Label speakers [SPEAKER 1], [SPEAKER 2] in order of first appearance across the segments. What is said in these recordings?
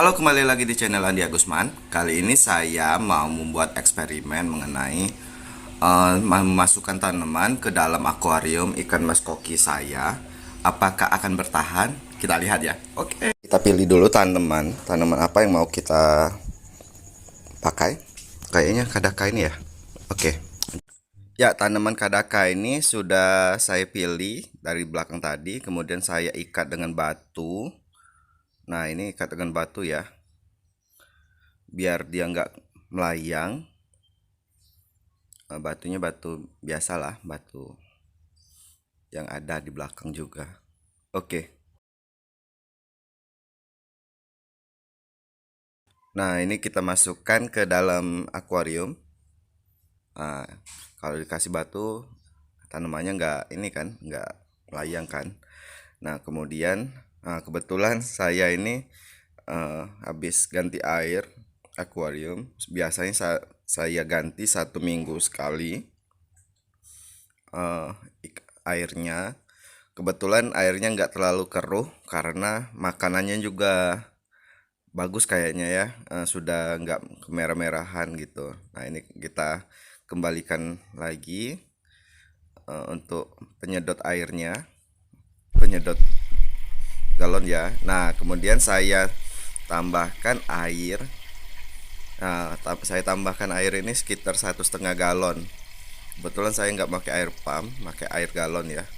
[SPEAKER 1] Halo, kembali lagi di channel Andi Agusman. Kali ini saya mau membuat eksperimen mengenai memasukkan tanaman ke dalam akuarium ikan mas koki saya. Apakah akan bertahan? Kita lihat ya. Oke. Kita pilih dulu tanaman. Tanaman apa yang mau kita pakai? Kayaknya kadaka ini ya. Oke. Ya, tanaman kadaka ini sudah saya pilih dari belakang tadi. Kemudian saya ikat dengan batu. Nah, ini ikat dengan batu ya, biar dia nggak melayang. Batunya batu biasalah, batu yang ada di belakang juga. Oke. Nah, ini kita masukkan ke dalam akuarium. Nah, kalau dikasih batu, tanamannya nggak melayang kan. Nah, kemudian kebetulan saya ini habis ganti air akuarium. Biasanya saya ganti 1 minggu sekali airnya. Kebetulan airnya nggak terlalu keruh karena makanannya juga bagus kayaknya ya, sudah nggak kemerah-merahan gitu. Nah, ini kita kembalikan lagi untuk penyedot airnya, penyedot galon ya. Nah, kemudian saya tambahkan air. Nah, saya tambahkan air ini sekitar 1,5 galon. Kebetulan saya nggak pakai air pump, pakai air galon ya.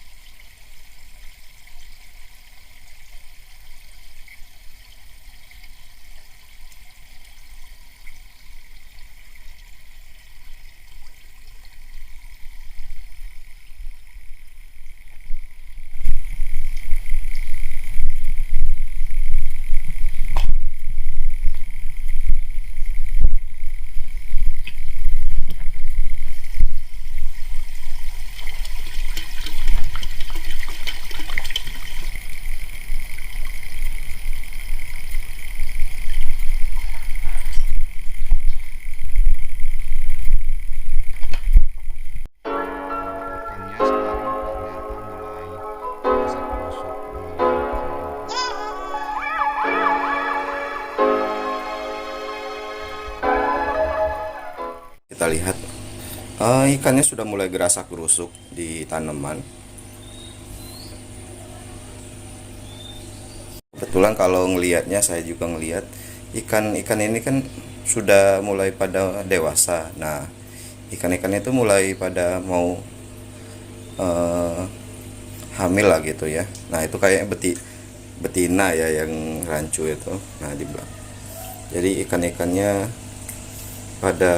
[SPEAKER 1] Kita lihat ikannya sudah mulai gerasak gerusuk di tanaman. Kebetulan kalau ngelihatnya, saya juga ngelihat ikan-ikan ini kan sudah mulai pada dewasa. Nah, ikan-ikan itu mulai pada mau hamil lah gitu ya. Nah, itu kayak betina ya yang rancu itu. Nah, di belakang. Jadi ikan-ikannya pada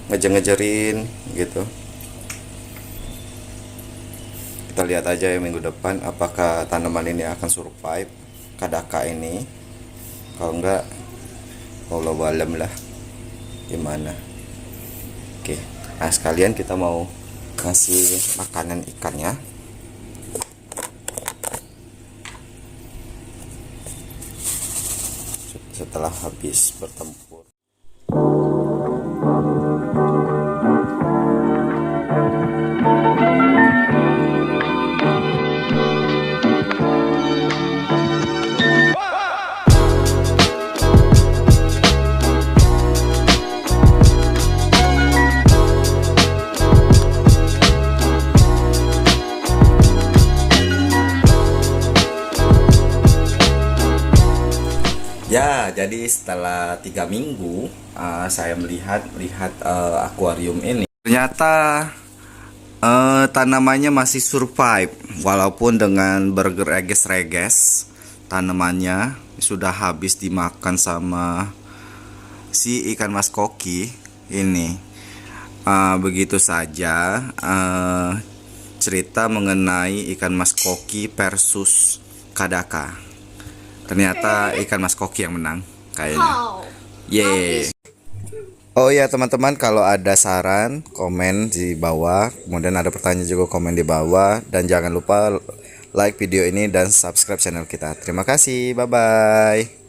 [SPEAKER 1] ngejar-ngejarin gitu. Kita lihat aja ya minggu depan apakah tanaman ini akan survive kadaka ini. Kalau enggak, wallahu alam lah gimana. Oke. Nah, sekalian kita mau kasih makanan ikannya. Setelah habis bertempur. Ya, jadi setelah 3 minggu saya melihat akuarium ini. Ternyata tanamannya masih survive walaupun dengan bergereges-reges. Tanamannya sudah habis dimakan sama si ikan mas koki ini. Begitu saja cerita mengenai ikan mas koki versus kadaka. Ternyata ikan mas koki yang menang kayaknya. Yeay. Oh ya teman-teman, kalau ada saran komen di bawah, kemudian ada pertanyaan juga komen di bawah, dan jangan lupa like video ini dan subscribe channel kita. Terima kasih, bye bye.